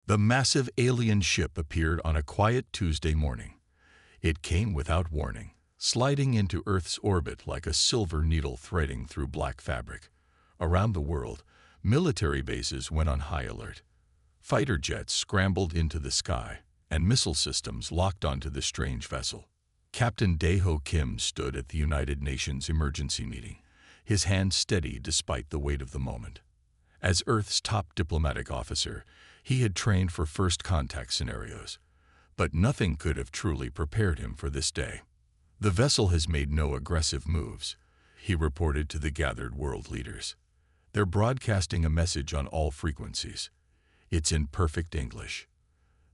The massive alien ship appeared on a quiet Tuesday morning. It came without warning, sliding into Earth's orbit like a silver needle threading through black fabric. Around the world, military bases went on high alert. Fighter jets scrambled into the sky, and missile systems locked onto the strange vessel. Captain Dae-ho Kim stood at the United Nations emergency meeting, his hand steady despite the weight of the moment. As Earth's top diplomatic officer, he had trained for first contact scenarios, but nothing could have truly prepared him for this day. "The vessel has made no aggressive moves," he reported to the gathered world leaders. "They're broadcasting a message on all frequencies. It's in perfect English."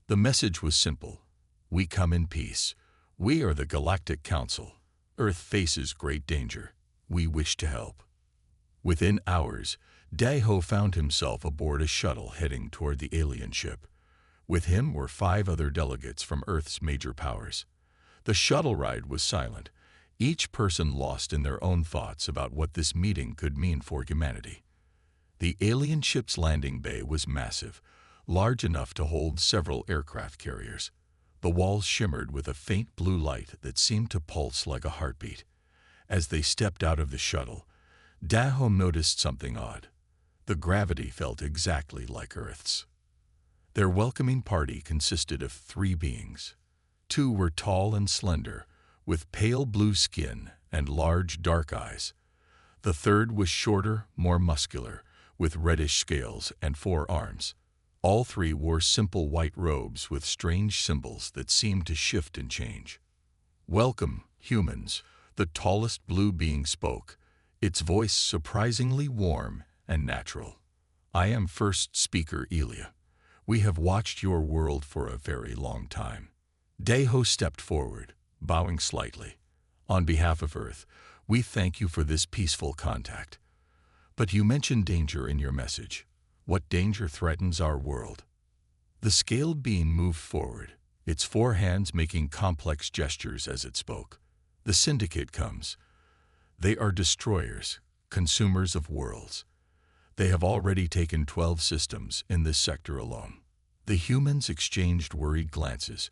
The message was simple: "We come in peace. We are the Galactic Council. Earth faces great danger. We wish to help." Within hours, Dae-ho found himself aboard a shuttle heading toward the alien ship. With him were 5 other delegates from Earth's major powers. The shuttle ride was silent, each person lost in their own thoughts about what this meeting could mean for humanity. The alien ship's landing bay was massive, large enough to hold several aircraft carriers. The walls shimmered with a faint blue light that seemed to pulse like a heartbeat. As they stepped out of the shuttle, Dae-ho noticed something odd. The gravity felt exactly like Earth's. Their welcoming party consisted of 3 beings. 2 were tall and slender, with pale blue skin and large dark eyes. The third was shorter, more muscular, with reddish scales and 4 arms. All 3 wore simple white robes with strange symbols that seemed to shift and change. "Welcome, humans," the tallest blue being spoke, its voice surprisingly warm and natural. "I am First Speaker Elia. We have watched your world for a very long time." Dae-ho stepped forward, bowing slightly. "On behalf of Earth, we thank you for this peaceful contact. But you mentioned danger in your message. What danger threatens our world?" The scaled being moved forward, its 4 hands making complex gestures as it spoke. "The Syndicate comes. They are destroyers, consumers of worlds. They have already taken 12 systems in this sector alone." The humans exchanged worried glances.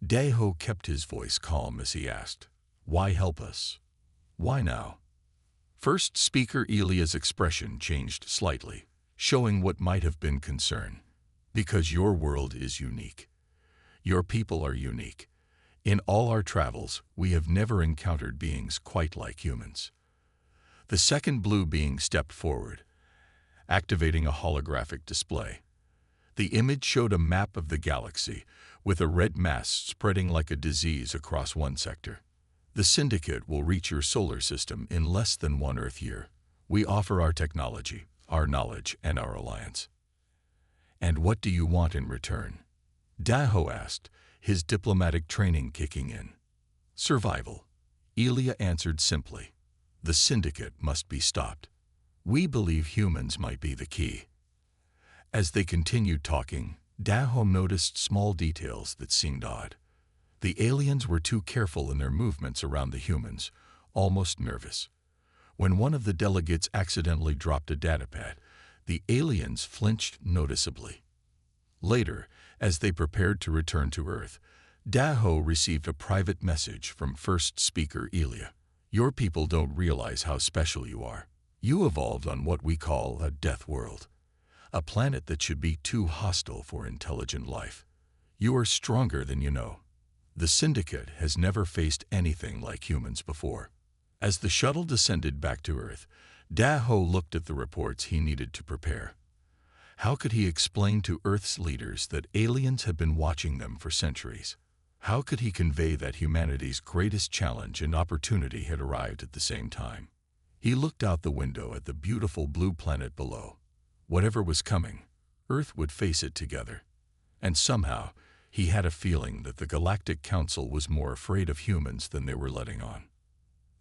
Dae-ho kept his voice calm as he asked, "Why help us? Why now?" First Speaker Elia's expression changed slightly, showing what might have been concern. "Because your world is unique. Your people are unique. In all our travels, we have never encountered beings quite like humans." The second blue being stepped forward, activating a holographic display. The image showed a map of the galaxy, with a red mass spreading like a disease across one sector. "The Syndicate will reach your solar system in less than 1 Earth year. We offer our technology, our knowledge, and our alliance." "And what do you want in return?" Dae-ho asked, his diplomatic training kicking in. "Survival," Elia answered simply. "The Syndicate must be stopped. We believe humans might be the key." As they continued talking, Dae-ho noticed small details that seemed odd. The aliens were too careful in their movements around the humans, almost nervous. When one of the delegates accidentally dropped a datapad, the aliens flinched noticeably. Later, as they prepared to return to Earth, Dae-ho received a private message from First Speaker Elia. "Your people don't realize how special you are. You evolved on what we call a death world, a planet that should be too hostile for intelligent life. You are stronger than you know. The Syndicate has never faced anything like humans before." As the shuttle descended back to Earth, Dae-ho looked at the reports he needed to prepare. How could he explain to Earth's leaders that aliens had been watching them for centuries? How could he convey that humanity's greatest challenge and opportunity had arrived at the same time? He looked out the window at the beautiful blue planet below. Whatever was coming, Earth would face it together. And somehow, he had a feeling that the Galactic Council was more afraid of humans than they were letting on.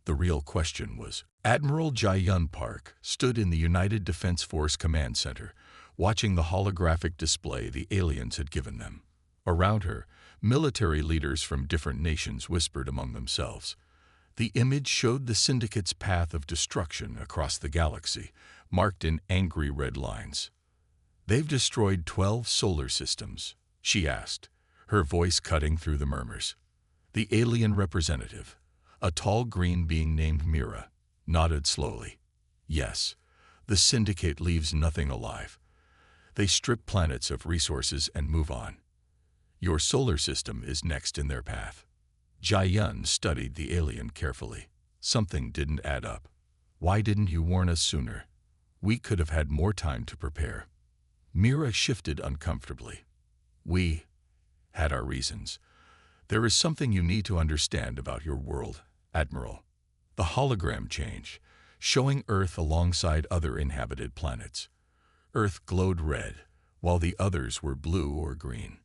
The real question was, Admiral Jae-yun Park stood in the United Defense Force Command Center, watching the holographic display the aliens had given them. Around her, military leaders from different nations whispered among themselves. The image showed the Syndicate's path of destruction across the galaxy, marked in angry red lines. "They've destroyed 12 solar systems," she asked, her voice cutting through the murmurs. The alien representative, a tall green being named Mira, nodded slowly. "Yes, the Syndicate leaves nothing alive. They strip planets of resources and move on. Your solar system is next in their path." Jai-Yun studied the alien carefully. Something didn't add up. "Why didn't you warn us sooner? We could have had more time to prepare." Mira shifted uncomfortably. "We had our reasons. There is something you need to understand about your world, Admiral." The hologram changed, showing Earth alongside other inhabited planets. Earth glowed red, while the others were blue or green.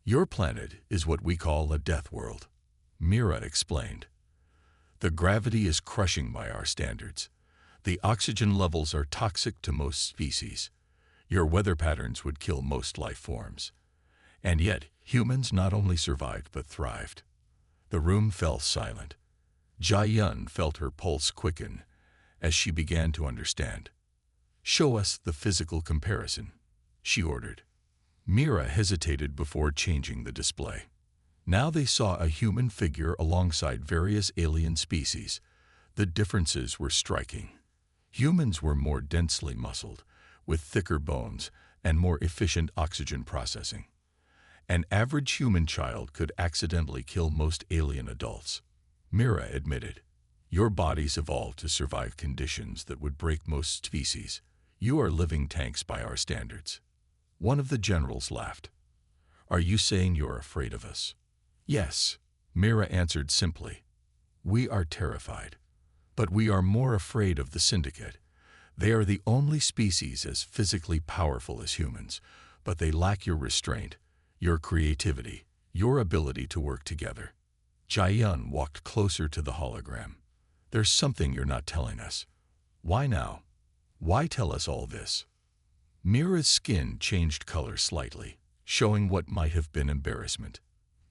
"Your planet is what we call a death world," Mira explained. "The gravity is crushing by our standards. The oxygen levels are toxic to most species. Your weather patterns would kill most life forms. And yet, humans not only survived but thrived." The room fell silent. Jai-Yun felt her pulse quicken as she began to understand. "Show us the physical comparison," she ordered. Mira hesitated before changing the display. Now they saw a human figure alongside various alien species. The differences were striking. Humans were more densely muscled, with thicker bones and more efficient oxygen processing. An average human child could accidentally kill most alien adults. Mira admitted, "Your bodies evolved to survive conditions that would break most species. You are living tanks by our standards." One of the generals laughed. "Are you saying you're afraid of us?" "Yes," Mira answered simply. "We are terrified. But we are more afraid of the Syndicate. They are the only species as physically powerful as humans, but they lack your restraint, your creativity, your ability to work together." Jai-Yun walked closer to the hologram. "There's something you're not telling us. Why now? Why tell us all this?" Mira's skin changed color slightly, showing what might have been embarrassment.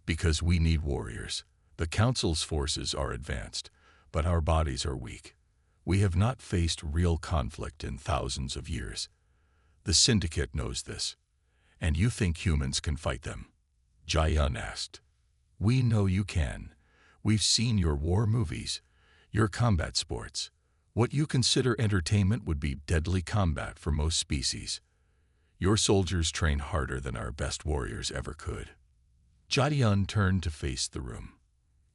"Because we need warriors. The Council's forces are advanced, but our bodies are weak. We have not faced real conflict in thousands of years. The Syndicate knows this. And you think humans can fight them?" Jai-Yun asked. "We know you can. We've seen your war movies, your combat sports. What you consider entertainment would be deadly combat for most species. Your soldiers train harder than our best warriors ever could." Jai-Yun turned to face the room.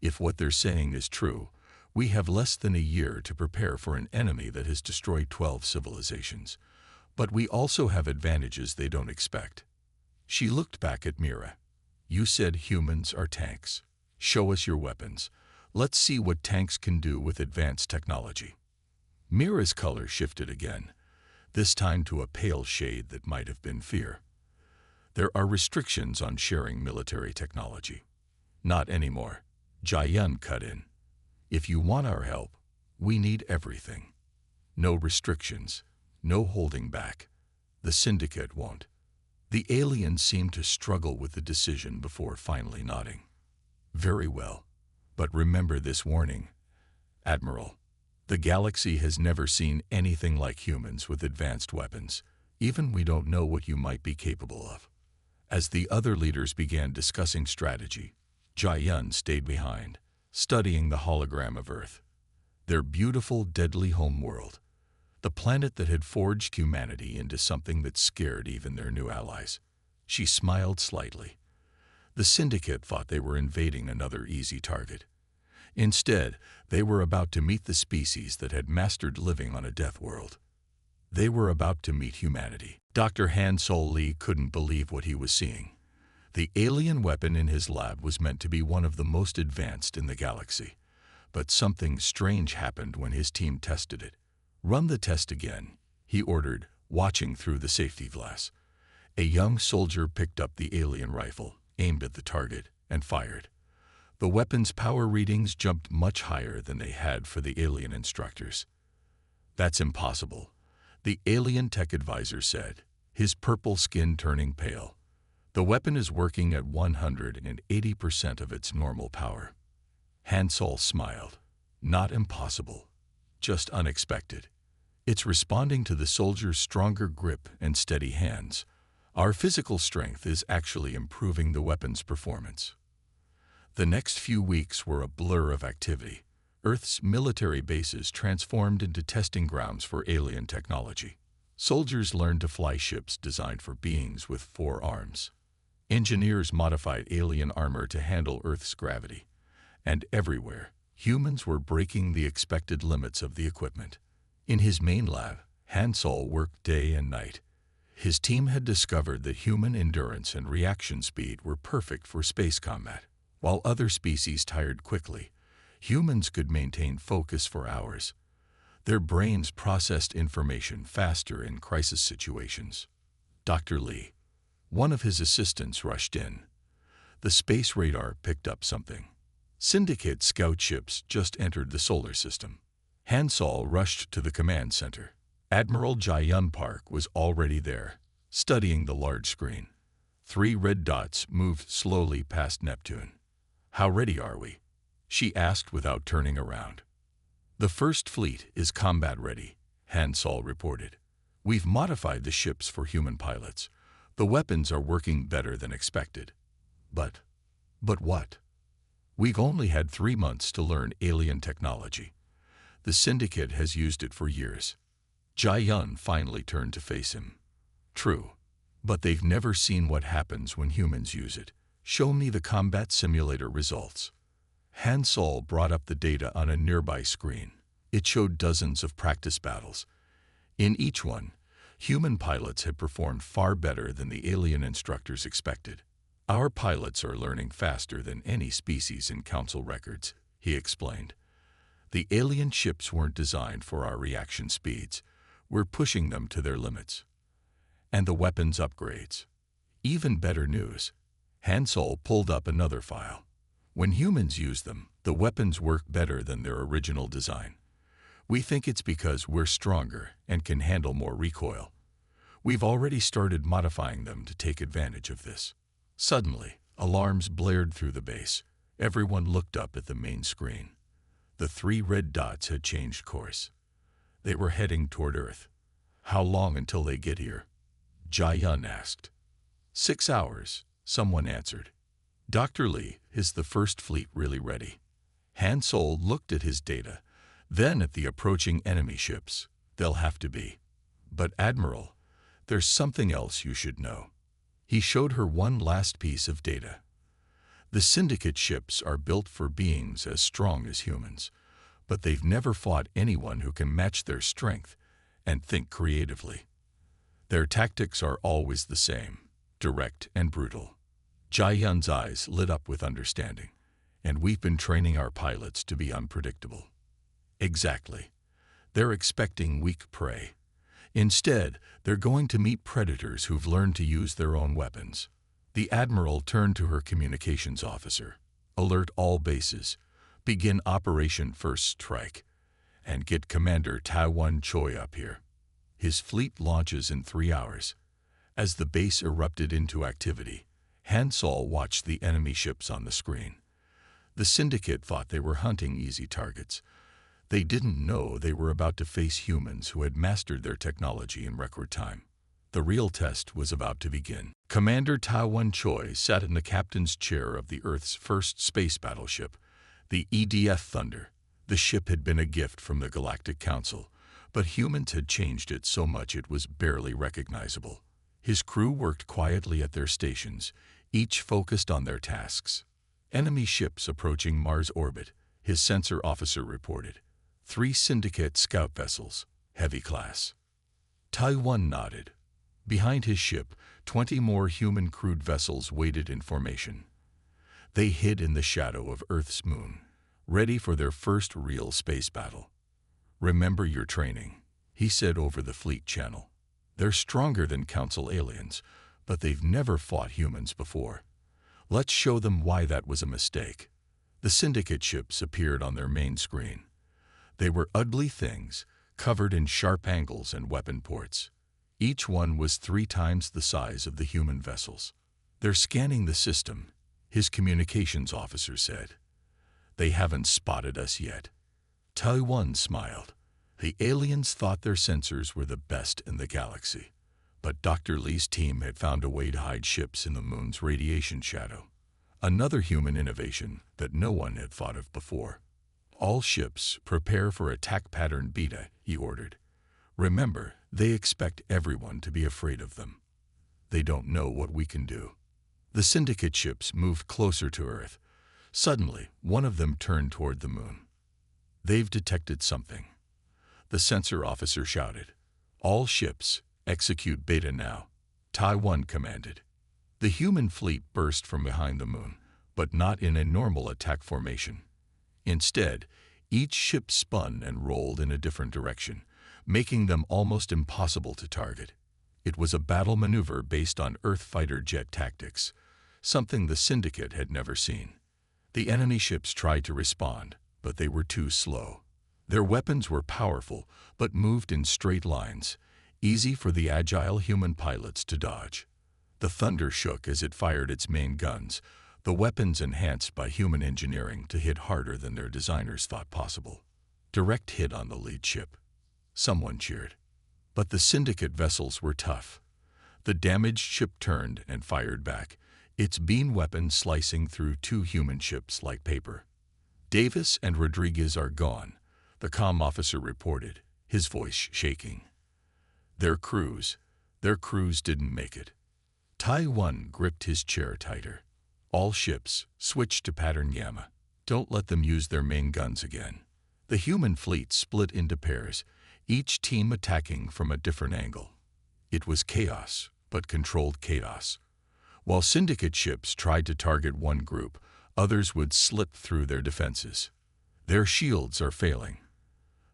"If what they're saying is true, we have less than a year to prepare for an enemy that has destroyed 12 civilizations. But we also have advantages they don't expect." She looked back at Mira. "You said humans are tanks. Show us your weapons. Let's see what tanks can do with advanced technology." Mira's color shifted again, this time to a pale shade that might have been fear. "There are restrictions on sharing military technology." "Not anymore," Jai-Yun cut in. "If you want our help, we need everything. No restrictions, no holding back. The Syndicate won't." The alien seemed to struggle with the decision before finally nodding. "Very well. But remember this warning, Admiral. The galaxy has never seen anything like humans with advanced weapons. Even we don't know what you might be capable of." As the other leaders began discussing strategy, Jai-Yun stayed behind, studying the hologram of Earth. Their beautiful, deadly home world. The planet that had forged humanity into something that scared even their new allies. She smiled slightly. The Syndicate thought they were invading another easy target. Instead, they were about to meet the species that had mastered living on a death world. They were about to meet humanity. Dr. Han Sol Lee couldn't believe what he was seeing. The alien weapon in his lab was meant to be one of the most advanced in the galaxy. But something strange happened when his team tested it. "Run the test again," he ordered, watching through the safety glass. A young soldier picked up the alien rifle, aimed at the target, and fired. The weapon's power readings jumped much higher than they had for the alien instructors. "That's impossible," the alien tech advisor said, his purple skin turning pale. "The weapon is working at 180% of its normal power." Han Sol smiled. "Not impossible, just unexpected. It's responding to the soldier's stronger grip and steady hands, Our physical strength is actually improving the weapon's performance. The next few weeks were a blur of activity. Earth's military bases transformed into testing grounds for alien technology. Soldiers learned to fly ships designed for beings with 4 arms. Engineers modified alien armor to handle Earth's gravity. And everywhere, humans were breaking the expected limits of the equipment. In his main lab, Han Solo worked day and night. His team had discovered that human endurance and reaction speed were perfect for space combat. While other species tired quickly, humans could maintain focus for hours. Their brains processed information faster in crisis situations. Dr. Lee, one of his assistants, rushed in. The space radar picked up something. Syndicate scout ships just entered the solar system. Han Solo rushed to the command center. Admiral Jae-yun Park was already there, studying the large screen. 3 red dots moved slowly past Neptune. "How ready are we?" she asked without turning around. "The first fleet is combat ready," Han Solo reported. "We've modified the ships for human pilots. The weapons are working better than expected." But what? "We've only had 3 months to learn alien technology. The Syndicate has used it for years." Jae-yun finally turned to face him. "True, but they've never seen what happens when humans use it. Show me the combat simulator results." Han Solo brought up the data on a nearby screen. It showed dozens of practice battles. In each one, human pilots had performed far better than the alien instructors expected. "Our pilots are learning faster than any species in Council records," he explained. "The alien ships weren't designed for our reaction speeds. We're pushing them to their limits." And the weapons upgrades. Even better news. Han Solo pulled up another file. "When humans use them, the weapons work better than their original design. We think it's because we're stronger and can handle more recoil. We've already started modifying them to take advantage of this." Suddenly, alarms blared through the base. Everyone looked up at the main screen. The 3 red dots had changed course. They were heading toward Earth. "How long until they get here?" Jae-yun asked. 6 hours, someone answered. "Dr. Lee, is the first fleet really ready?" Han Solo looked at his data, then at the approaching enemy ships. "They'll have to be. But Admiral, there's something else you should know." He showed her one last piece of data. "The Syndicate ships are built for beings as strong as humans, but they've never fought anyone who can match their strength and think creatively. Their tactics are always the same, direct and brutal." Jae-yun's eyes lit up with understanding. "And we've been training our pilots to be unpredictable." "Exactly. They're expecting weak prey. Instead, they're going to meet predators who've learned to use their own weapons." The Admiral turned to her communications officer. "Alert all bases. Begin Operation First Strike. And get Commander Tae-won Choi up here. His fleet launches in 3 hours." As the base erupted into activity, Han Solo watched the enemy ships on the screen. The Syndicate thought they were hunting easy targets. They didn't know they were about to face humans who had mastered their technology in record time. The real test was about to begin. Commander Tae-won Choi sat in the captain's chair of the Earth's first space battleship, the EDF Thunder. The ship had been a gift from the Galactic Council, but humans had changed it so much it was barely recognizable. His crew worked quietly at their stations, each focused on their tasks. "Enemy ships approaching Mars orbit," his sensor officer reported. 3 Syndicate scout vessels, heavy class. Tae-won nodded. Behind his ship, 20 more human-crewed vessels waited in formation. They hid in the shadow of Earth's moon, ready for their first real space battle. "Remember your training," he said over the fleet channel. "They're stronger than Council aliens, but they've never fought humans before. Let's show them why that was a mistake." The Syndicate ships appeared on their main screen. They were ugly things, covered in sharp angles and weapon ports. Each one was 3 times the size of the human vessels. "They're scanning the system," his communications officer said. "They haven't spotted us yet." Tae-won smiled. The aliens thought their sensors were the best in the galaxy. But Dr. Lee's team had found a way to hide ships in the moon's radiation shadow. Another human innovation that no one had thought of before. All ships, prepare for attack pattern beta, he ordered. Remember, they expect everyone to be afraid of them. They don't know what we can do. The Syndicate ships moved closer to Earth. Suddenly, one of them turned toward the moon. They've detected something. The sensor officer shouted. All ships, execute beta now. Taiwan commanded. The human fleet burst from behind the moon, but not in a normal attack formation. Instead, each ship spun and rolled in a different direction, making them almost impossible to target. It was a battle maneuver based on Earth fighter jet tactics, something the Syndicate had never seen. The enemy ships tried to respond, but they were too slow. Their weapons were powerful, but moved in straight lines, easy for the agile human pilots to dodge. The Thunder shook as it fired its main guns, the weapons enhanced by human engineering to hit harder than their designers thought possible. Direct hit on the lead ship. Someone cheered. But the Syndicate vessels were tough. The damaged ship turned and fired back, its beam weapon slicing through two human ships like paper. Davis and Rodriguez are gone, the comm officer reported, his voice shaking. Their crews didn't make it. Taiwan gripped his chair tighter. All ships, switch to pattern Gamma. Don't let them use their main guns again. The human fleet split into pairs, each team attacking from a different angle. It was chaos, but controlled chaos. While Syndicate ships tried to target one group, others would slip through their defenses. Their shields are failing.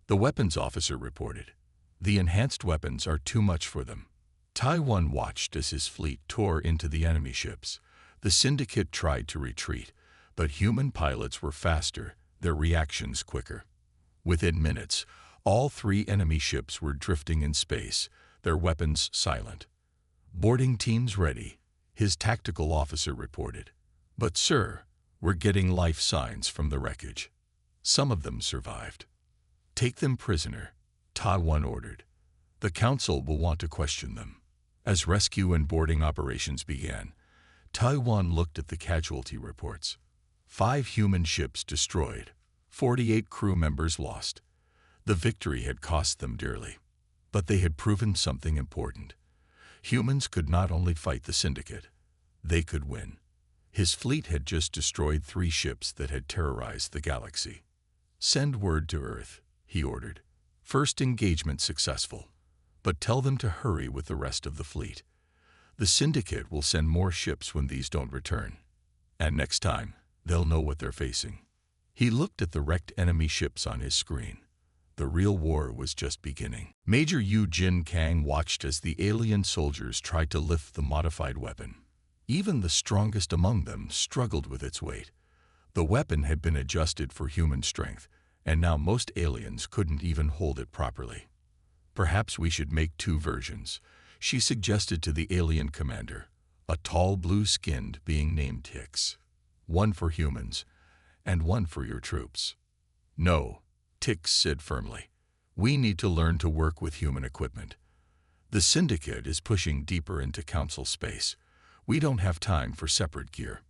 The weapons officer reported. The enhanced weapons are too much for them. Taiwan watched as his fleet tore into the enemy ships. The Syndicate tried to retreat, but human pilots were faster, their reactions quicker. Within minutes, all three enemy ships were drifting in space, their weapons silent. Boarding teams ready, his tactical officer reported. But sir, we're getting life signs from the wreckage. Some of them survived. Take them prisoner, Taiwan ordered. The council will want to question them. As rescue and boarding operations began, Taiwan looked at the casualty reports. 5 human ships destroyed, 48 crew members lost. The victory had cost them dearly, but they had proven something important. Humans could not only fight the Syndicate, they could win. His fleet had just destroyed 3 ships that had terrorized the galaxy. Send word to Earth, he ordered. First engagement successful, but tell them to hurry with the rest of the fleet. The Syndicate will send more ships when these don't return. And next time, they'll know what they're facing. He looked at the wrecked enemy ships on his screen. The real war was just beginning. Major Yu Jin Kang watched as the alien soldiers tried to lift the modified weapon. Even the strongest among them struggled with its weight. The weapon had been adjusted for human strength, and now most aliens couldn't even hold it properly. Perhaps we should make 2 versions, she suggested to the alien commander, a tall blue-skinned being named Tix. 1 for humans, and 1 for your troops. No, Tix said firmly. We need to learn to work with human equipment. The Syndicate is pushing deeper into Council space. We don't have time for separate gear.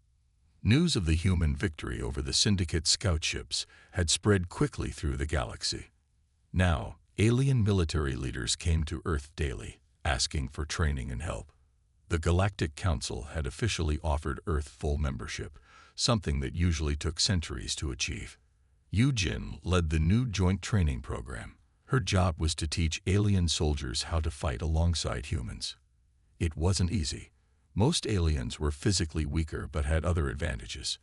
News of the human victory over the Syndicate scout ships had spread quickly through the galaxy. Now, alien military leaders came to Earth daily, asking for training and help. The Galactic Council had officially offered Earth full membership, something that usually took centuries to achieve. Yu Jin led the new joint training program. Her job was to teach alien soldiers how to fight alongside humans. It wasn't easy. Most aliens were physically weaker but had other advantages.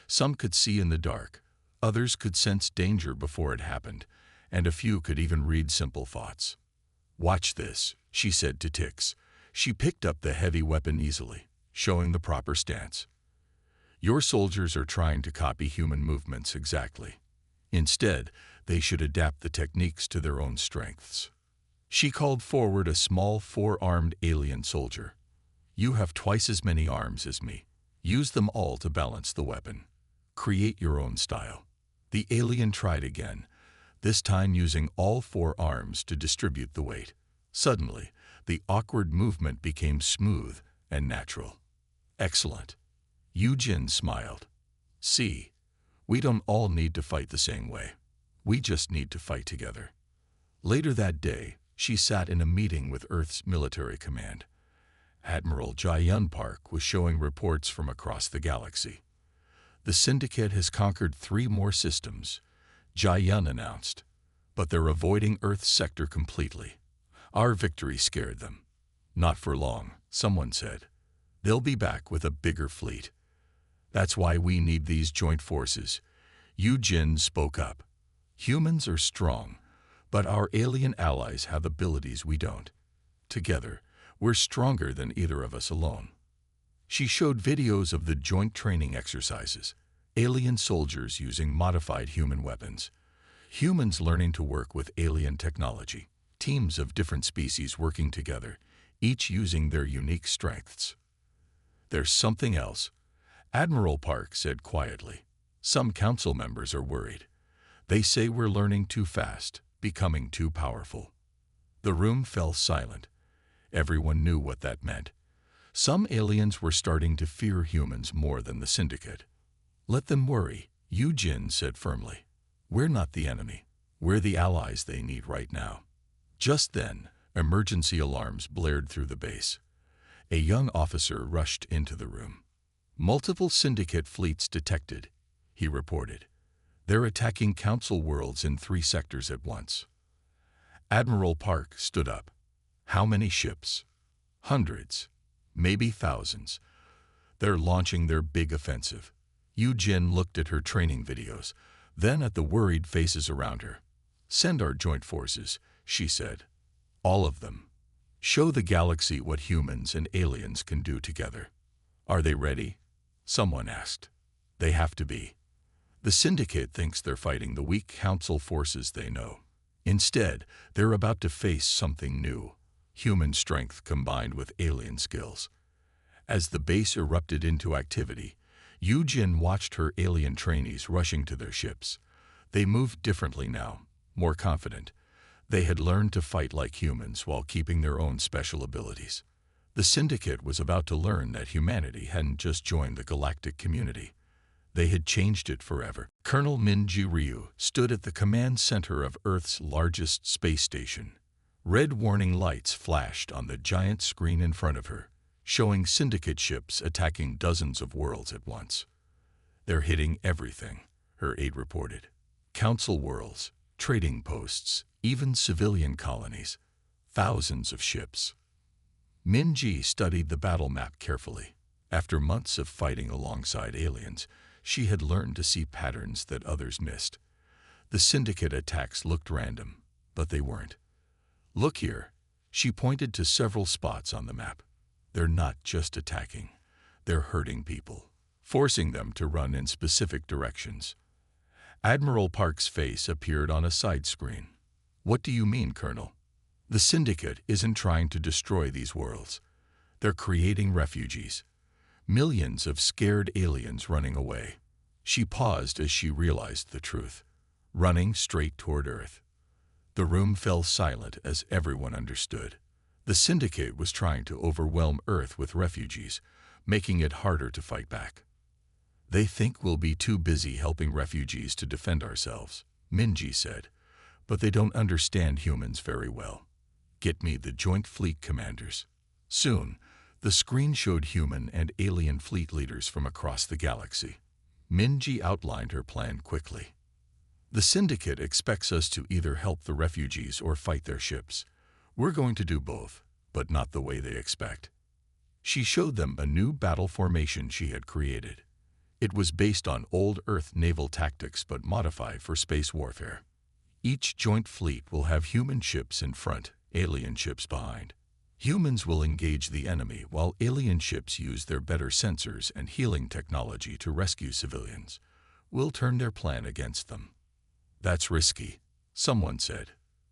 Some could see in the dark, others could sense danger before it happened, and a few could even read simple thoughts. Watch this, she said to Tix. She picked up the heavy weapon easily, showing the proper stance. Your soldiers are trying to copy human movements exactly. Instead, they should adapt the techniques to their own strengths. She called forward a small 4-armed alien soldier. You have twice as many arms as me. Use them all to balance the weapon. Create your own style. The alien tried again, this time using all 4 arms to distribute the weight. Suddenly, The awkward movement became smooth and natural. Excellent. Yujin smiled. See, we don't all need to fight the same way. We just need to fight together. Later that day, she sat in a meeting with Earth's military command. Admiral Jae-yun Park was showing reports from across the galaxy. The Syndicate has conquered 3 more systems, Jae-yun announced, but they're avoiding Earth's sector completely. Our victory scared them. Not for long, someone said. They'll be back with a bigger fleet. That's why we need these joint forces. Yujin spoke up. Humans are strong, but our alien allies have abilities we don't. Together, we're stronger than either of us alone. She showed videos of the joint training exercises, alien soldiers using modified human weapons, humans learning to work with alien technology, teams of different species working together, each using their unique strengths. There's something else, Admiral Park said quietly. Some council members are worried. They say we're learning too fast, becoming too powerful. The room fell silent. Everyone knew what that meant. Some aliens were starting to fear humans more than the Syndicate. Let them worry, Yujin said firmly. We're not the enemy. We're the allies they need right now. Just then, emergency alarms blared through the base. A young officer rushed into the room. Multiple Syndicate fleets detected, he reported. They're attacking Council worlds in 3 sectors at once. Admiral Park stood up. How many ships? Hundreds, maybe thousands. They're launching their big offensive. Yujin looked at her training videos, then at the worried faces around her. Send our joint forces, she said. All of them. Show the galaxy what humans and aliens can do together. Are they ready? Someone asked. They have to be. The Syndicate thinks they're fighting the weak Council forces they know. Instead, they're about to face something new, human strength combined with alien skills. As the base erupted into activity, Yujin watched her alien trainees rushing to their ships. They moved differently now, more confident. They had learned to fight like humans while keeping their own special abilities. The Syndicate was about to learn that humanity hadn't just joined the galactic community. They had changed it forever. Colonel Min-ji Ryu stood at the command center of Earth's largest space station. Red warning lights flashed on the giant screen in front of her, showing Syndicate ships attacking dozens of worlds at once. They're hitting everything, her aide reported. Council worlds, trading posts, even civilian colonies. Thousands of ships. Min-ji studied the battle map carefully. After months of fighting alongside aliens, she had learned to see patterns that others missed. The Syndicate attacks looked random, but they weren't. Look here, she pointed to several spots on the map. They're not just attacking. They're hurting people, forcing them to run in specific directions. Admiral Park's face appeared on a side screen. What do you mean, Colonel? The Syndicate isn't trying to destroy these worlds. They're creating refugees. Millions of scared aliens running away. She paused as she realized the truth, running straight toward Earth. The room fell silent as everyone understood. The Syndicate was trying to overwhelm Earth with refugees, making it harder to fight back. They think we'll be too busy helping refugees to defend ourselves, Min-ji said, but they don't understand humans very well. Get me the Joint Fleet commanders. Soon, the screen showed human and alien fleet leaders from across the galaxy. Min-ji outlined her plan quickly. The Syndicate expects us to either help the refugees or fight their ships. We're going to do both, but not the way they expect. She showed them a new battle formation she had created. It was based on old Earth naval tactics but modified for space warfare. Each joint fleet will have human ships in front, alien ships behind. Humans will engage the enemy while alien ships use their better sensors and healing technology to rescue civilians. We'll turn their plan against them. That's risky, someone said,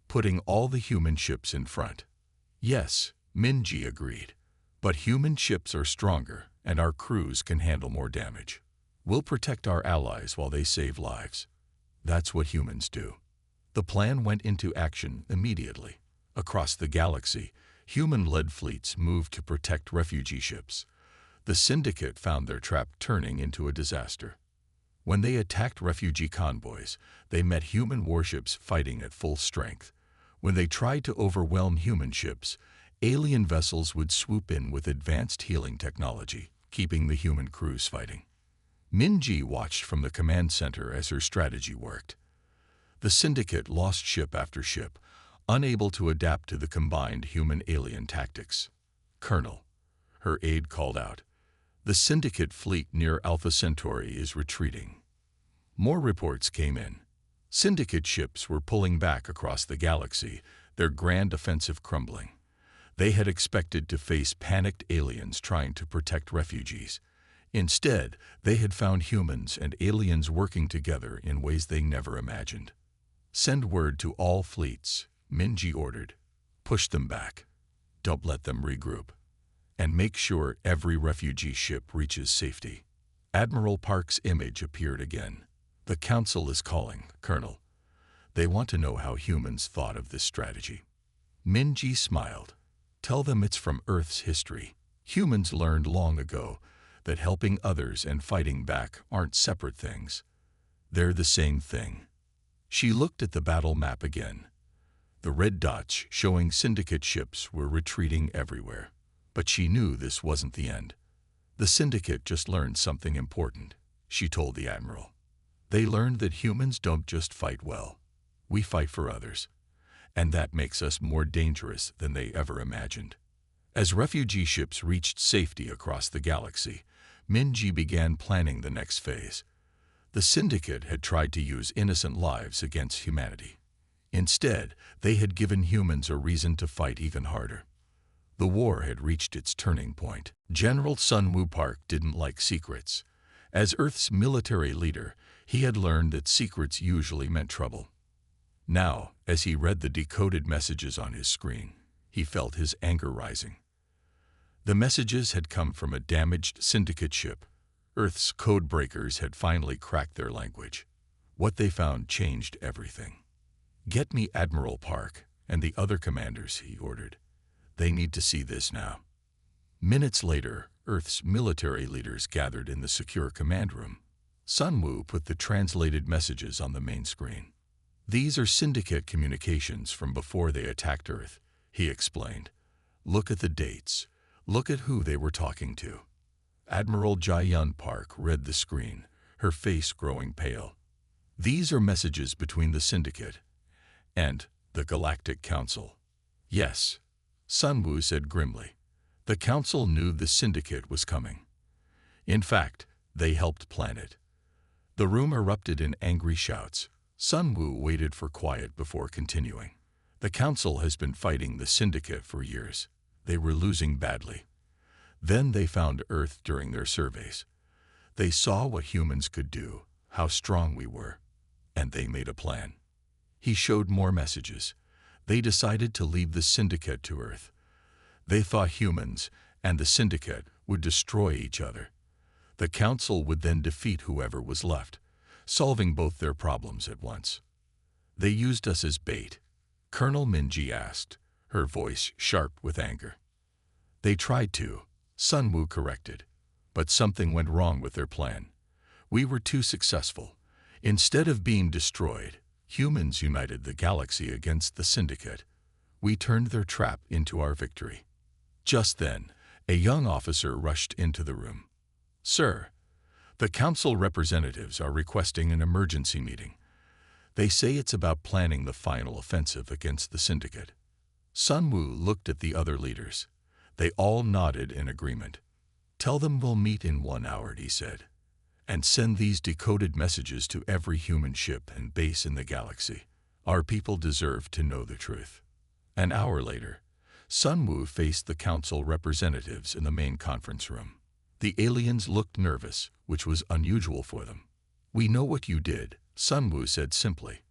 putting all the human ships in front. Yes, Min-ji agreed, but human ships are stronger and our crews can handle more damage. We'll protect our allies while they save lives. That's what humans do. The plan went into action immediately. Across the galaxy, Human-led fleets moved to protect refugee ships. The Syndicate found their trap turning into a disaster. When they attacked refugee convoys, they met human warships fighting at full strength. When they tried to overwhelm human ships, alien vessels would swoop in with advanced healing technology, keeping the human crews fighting. Minji watched from the command center as her strategy worked. The Syndicate lost ship after ship, unable to adapt to the combined human-alien tactics. "Colonel," her aide called out, "the Syndicate fleet near Alpha Centauri is retreating." More reports came in. Syndicate ships were pulling back across the galaxy, their grand offensive crumbling. They had expected to face panicked aliens trying to protect refugees. Instead, they had found humans and aliens working together in ways they never imagined. "Send word to all fleets," Minji ordered. "Push them back. Don't let them regroup. And make sure every refugee ship reaches safety." Admiral Park's image appeared again. "The Council is calling, Colonel. They want to know how humans thought of this strategy." Minji smiled. "Tell them it's from Earth's history. Humans learned long ago that helping others and fighting back aren't separate things. They're the same thing." She looked at the battle map again. The red dots showing Syndicate ships were retreating everywhere. But she knew this wasn't the end. "The Syndicate just learned something important," she told the Admiral. "They learned that humans don't just fight well. We fight for others. And that makes us more dangerous than they ever imagined." As refugee ships reached safety across the galaxy, Minji began planning the next phase. The Syndicate had tried to use innocent lives against humanity. Instead, they had given humans a reason to fight even harder. The war had reached its turning point. General Sunwoo Park didn't like secrets. As Earth's military leader, he had learned that secrets usually meant trouble. Now, as he read the decoded messages on his screen, he felt his anger rising. The messages had come from a damaged Syndicate ship. Earth's code breakers had finally cracked their language. What they found changed everything. "Get me Admiral Park and the other commanders," he ordered. "They need to see this now." Minutes later, Earth's military leaders gathered in the secure command room. Sunwoo put the translated messages on the main screen. "These are Syndicate communications from before they attacked Earth," he explained. "Look at the dates. Look at who they were talking to." Admiral Jae-yun Park read the screen, her face growing pale. "These are messages between the Syndicate and the Galactic Council." "Yes," Sunwoo said grimly. "The Council knew the Syndicate was coming. In fact, they helped plan it." The room erupted in angry shouts. Sunwoo waited for quiet before continuing. "The Council has been fighting the Syndicate for years. They were losing badly. Then they found Earth during their surveys. They saw what humans could do, how strong we were, and they made a plan." He showed more messages. "They decided to leave the Syndicate to Earth. They thought humans and the Syndicate would destroy each other. The Council would then defeat whoever was left, solving both their problems at once." "They used us as bait?" Colonel Minji asked, her voice sharp with anger. "They tried to," Sunwoo corrected, "but something went wrong with their plan. We were too successful. Instead of being destroyed, humans united the galaxy against the Syndicate. We turned their trap into our victory." Just then, a young officer rushed into the room. "Sir, the Council representatives are requesting an emergency meeting. They say it's about planning the final offensive against the Syndicate." Sunwoo looked at the other leaders. They all nodded in agreement. "Tell them we'll meet in 1 hour," he said, "and send these decoded messages to every human ship and base in the galaxy. Our people deserve to know the truth." An hour later, Sunwoo faced the Council representatives in the main conference room. The aliens looked nervous, which was unusual for them. "We know what you did," Sunwoo said simply.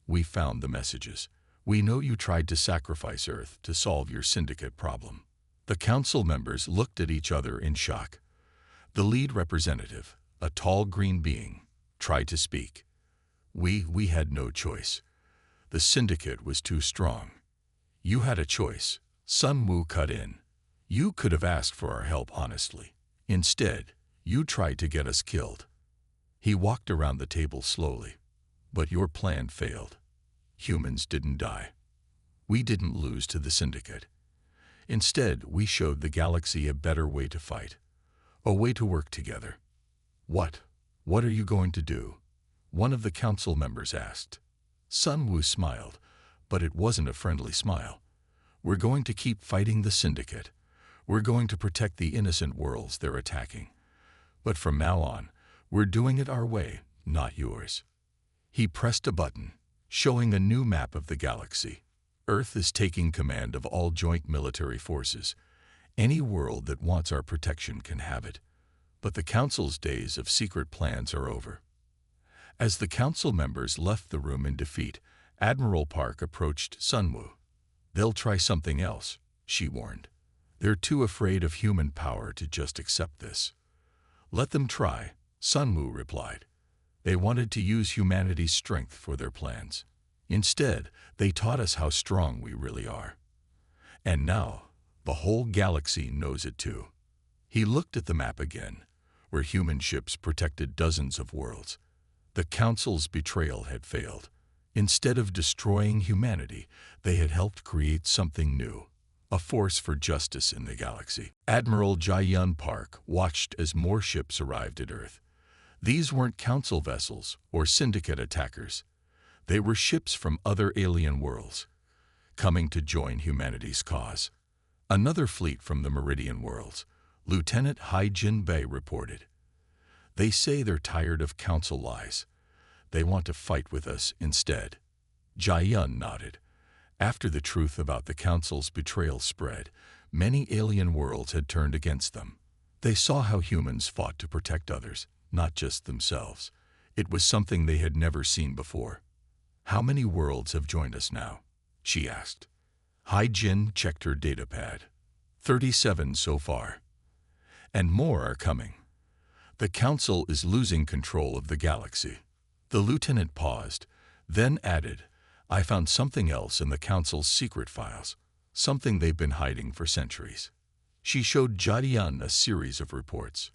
"We found the messages. We know you tried to sacrifice Earth to solve your Syndicate problem." The Council members looked at each other in shock. The lead representative, a tall green being, tried to speak. We had no choice. The Syndicate was too strong." "You had a choice," Sun Wu cut in. You could have asked for our help honestly. Instead, you tried to get us killed. He walked around the table slowly. But your plan failed. Humans didn't die. We didn't lose to the Syndicate. Instead, we showed the galaxy a better way to fight. A way to work together. What? What are you going to do? One of the council members asked. Sun Wu smiled, but it wasn't a friendly smile. We're going to keep fighting the Syndicate. We're going to protect the innocent worlds they're attacking. But from now on, we're doing it our way, not yours. He pressed a button, showing a new map of the galaxy. Earth is taking command of all joint military forces. Any world that wants our protection can have it. But the Council's days of secret plans are over. As the Council members left the room in defeat, Admiral Park approached Sun Wu. They'll try something else, she warned. They're too afraid of human power to just accept this. Let them try, Sun Wu replied. They wanted to use humanity's strength for their plans. Instead, they taught us how strong we really are. And now, the whole galaxy knows it too. He looked at the map again, where human ships protected dozens of worlds. The Council's betrayal had failed. Instead of destroying humanity, they had helped create something new, a force for justice in the galaxy. Admiral Jiayun Park watched as more ships arrived at Earth. These weren't Council vessels or Syndicate attackers. They were ships from other alien worlds, coming to join humanity's cause. Another fleet from the Meridian worlds, Lieutenant Hai Jin Bei reported. They say they're tired of Council lies. They want to fight with us instead. Jiayun nodded. After the truth about the Council's betrayal spread, many alien worlds had turned against them. They saw how humans fought to protect others, not just themselves. It was something they had never seen before. How many worlds have joined us now? She asked. Hai Jin checked her datapad. 37 so far. And more are coming. The Council is losing control of the galaxy. The lieutenant paused, then added, I found something else in the Council's secret files, something they've been hiding for centuries. She showed Jiayun a series of reports.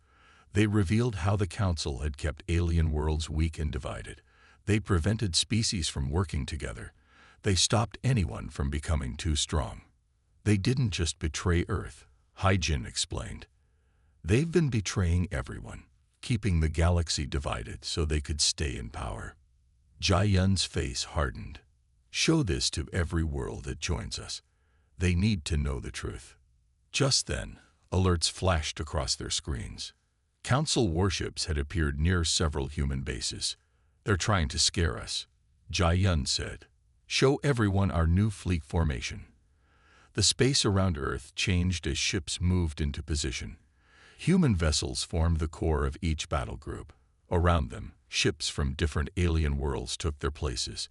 They revealed how the Council had kept alien worlds weak and divided. They prevented species from working together. They stopped anyone from becoming too strong. They didn't just betray Earth, Hai Jin explained. They've been betraying everyone, keeping the galaxy divided so they could stay in power. Jiayun's face hardened. Show this to every world that joins us. They need to know the truth. Just then, alerts flashed across their screens. Council warships had appeared near several human bases. They're trying to scare us, Jiayun said. Show everyone our new fleet formation. The space around Earth changed as ships moved into position. Human vessels formed the core of each battle group. Around them, ships from different alien worlds took their places.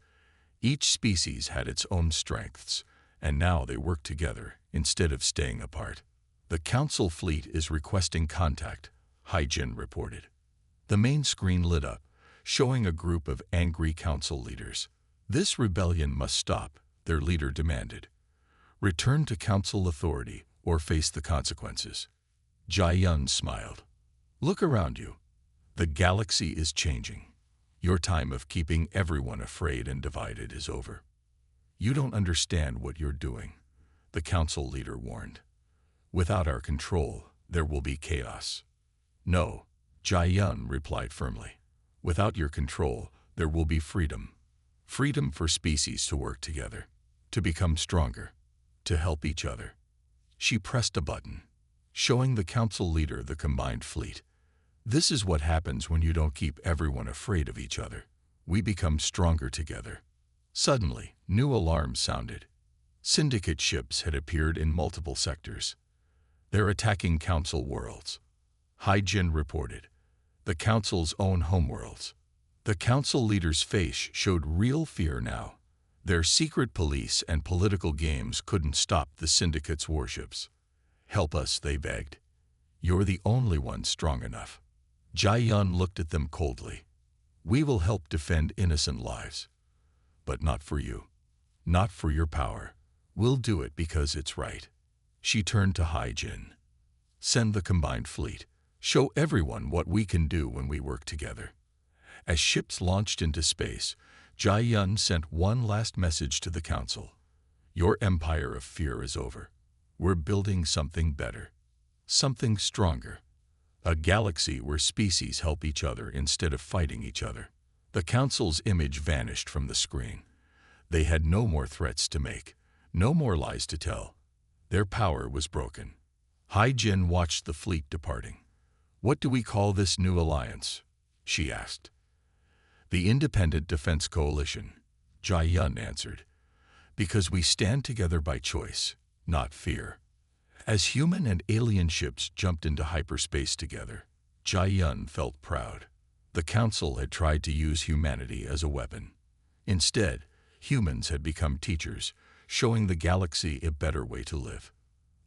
Each species had its own strengths, and now they work together instead of staying apart. The Council fleet is requesting contact, Hai Jin reported. The main screen lit up, showing a group of angry Council leaders. This rebellion must stop, their leader demanded. Return to Council authority or face the consequences. Jiayun smiled. Look around you. The galaxy is changing. Your time of keeping everyone afraid and divided is over. You don't understand what you're doing, the Council leader warned. Without our control, there will be chaos. No, Jiayun replied firmly. Without your control, there will be freedom. Freedom for species to work together, to become stronger, to help each other. She pressed a button, showing the Council leader the combined fleet. This is what happens when you don't keep everyone afraid of each other. We become stronger together. Suddenly, new alarms sounded. Syndicate ships had appeared in multiple sectors. They're attacking Council worlds, Hai Jin reported. The Council's own homeworlds. The Council leader's face showed real fear now. Their secret police and political games couldn't stop the Syndicate's warships. Help us, they begged. You're the only one strong enough. Jiayun looked at them coldly. We will help defend innocent lives. But not for you. Not for your power. We'll do it because it's right. She turned to Hai-Jin. Send the combined fleet. Show everyone what we can do when we work together. As ships launched into space, Jai-Yun sent one last message to the Council. Your empire of fear is over. We're building something better. Something stronger. A galaxy where species help each other instead of fighting each other. The Council's image vanished from the screen. They had no more threats to make, no more lies to tell. Their power was broken. Hai-Jin watched the fleet departing. What do we call this new alliance? She asked. The Independent Defense Coalition, Jai-Yun answered. Because we stand together by choice, not fear. As human and alien ships jumped into hyperspace together, Jai-Yun felt proud. The Council had tried to use humanity as a weapon. Instead, humans had become teachers, showing the galaxy a better way to live.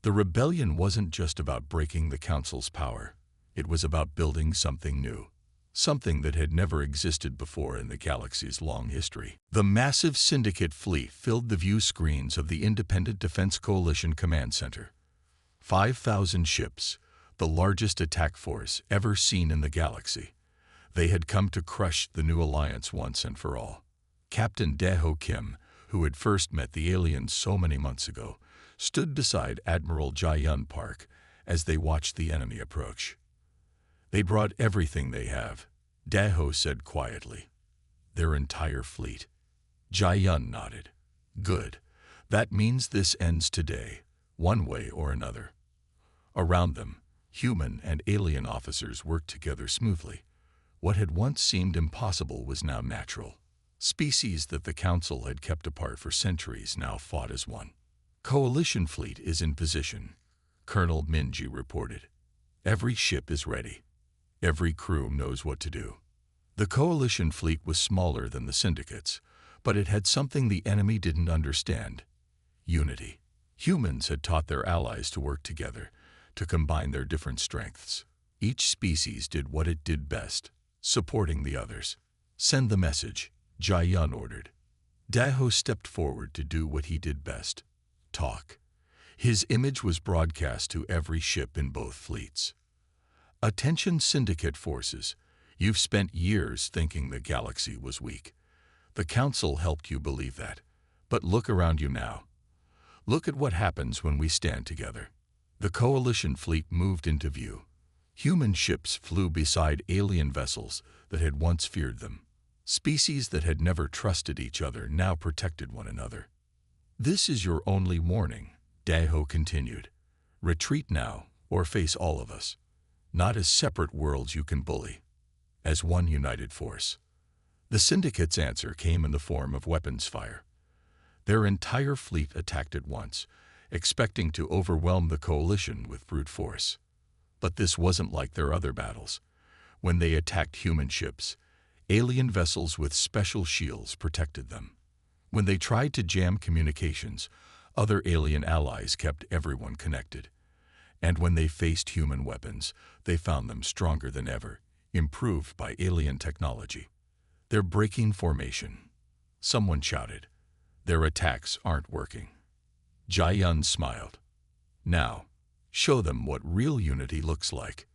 The rebellion wasn't just about breaking the Council's power. It was about building something new. Something that had never existed before in the galaxy's long history. The massive Syndicate fleet filled the view screens of the Independent Defense Coalition Command Center. 5,000 ships, the largest attack force ever seen in the galaxy. They had come to crush the new alliance once and for all. Captain Daeho Kim, who had first met the aliens so many months ago, stood beside Admiral Jai-Yun Park as they watched the enemy approach. They brought everything they have, Daeho said quietly. Their entire fleet. Jai-Yun nodded. Good. That means this ends today, one way or another. Around them, human and alien officers worked together smoothly. What had once seemed impossible was now natural. Species that the Council had kept apart for centuries now fought as one. Coalition fleet is in position, Colonel Minji reported. Every ship is ready. Every crew knows what to do. The Coalition fleet was smaller than the Syndicate's, but it had something the enemy didn't understand. Unity. Humans had taught their allies to work together, to combine their different strengths. Each species did what it did best, supporting the others. Send the message, Jai-Yun ordered. Daeho stepped forward to do what he did best. Talk. His image was broadcast to every ship in both fleets. Attention Syndicate forces, you've spent years thinking the galaxy was weak. The Council helped you believe that. But look around you now. Look at what happens when we stand together. The Coalition fleet moved into view. Human ships flew beside alien vessels that had once feared them. Species that had never trusted each other now protected one another. This is your only warning, Daeho continued. Retreat now, or face all of us. Not as separate worlds you can bully. As one united force. The Syndicate's answer came in the form of weapons fire. Their entire fleet attacked at once, expecting to overwhelm the Coalition with brute force. But this wasn't like their other battles. When they attacked human ships, alien vessels with special shields protected them. When they tried to jam communications, other alien allies kept everyone connected. And when they faced human weapons, they found them stronger than ever, improved by alien technology. They're breaking formation. Someone shouted. Their attacks aren't working. Jai-Yun smiled. Now, show them what real unity looks like.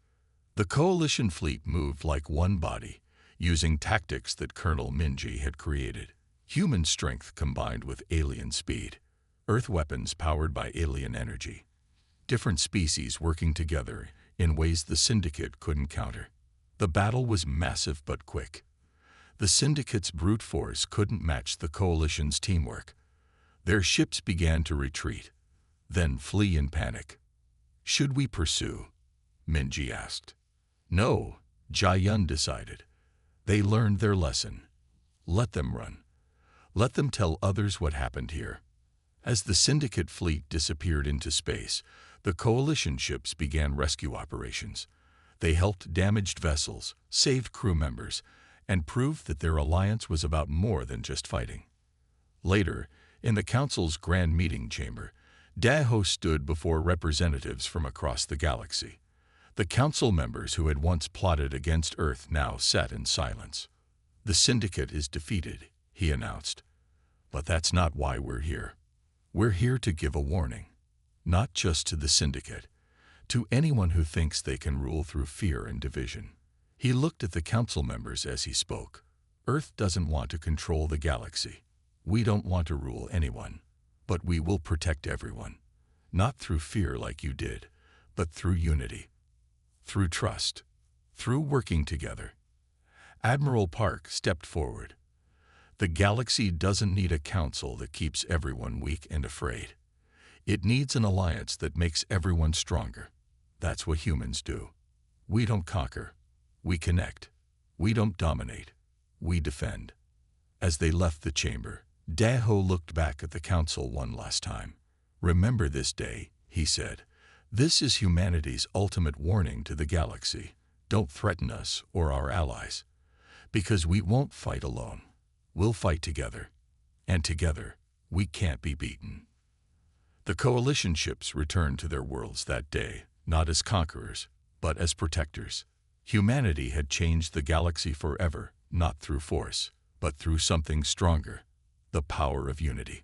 The Coalition fleet moved like one body, using tactics that Colonel Minji had created. Human strength combined with alien speed. Earth weapons powered by alien energy. Different species working together in ways the Syndicate couldn't counter. The battle was massive but quick. The Syndicate's brute force couldn't match the Coalition's teamwork. Their ships began to retreat, then flee in panic. Should we pursue? Minji asked. No, Jai-Yun decided. They learned their lesson. Let them run. Let them tell others what happened here. As the Syndicate fleet disappeared into space, the Coalition ships began rescue operations. They helped damaged vessels, saved crew members, and proved that their alliance was about more than just fighting. Later, in the Council's grand meeting chamber, Daeho stood before representatives from across the galaxy. The Council members who had once plotted against Earth now sat in silence. The Syndicate is defeated, he announced. But that's not why we're here. We're here to give a warning. not just to the Syndicate, to anyone who thinks they can rule through fear and division. He looked at the council members as he spoke. Earth doesn't want to control the galaxy. We don't want to rule anyone. But we will protect everyone. Not through fear like you did, but through unity. Through trust. Through working together. Admiral Park stepped forward. The galaxy doesn't need a council that keeps everyone weak and afraid. It needs an alliance that makes everyone stronger. That's what humans do. We don't conquer. We connect. We don't dominate. We defend. As they left the chamber, Daho looked back at the council one last time. Remember this day, he said. This is humanity's ultimate warning to the galaxy. Don't threaten us or our allies. Because we won't fight alone. We'll fight together. And together, we can't be beaten. The coalition ships returned to their worlds that day, not as conquerors, but as protectors. Humanity had changed the galaxy forever, not through force, but through something stronger, the power of unity.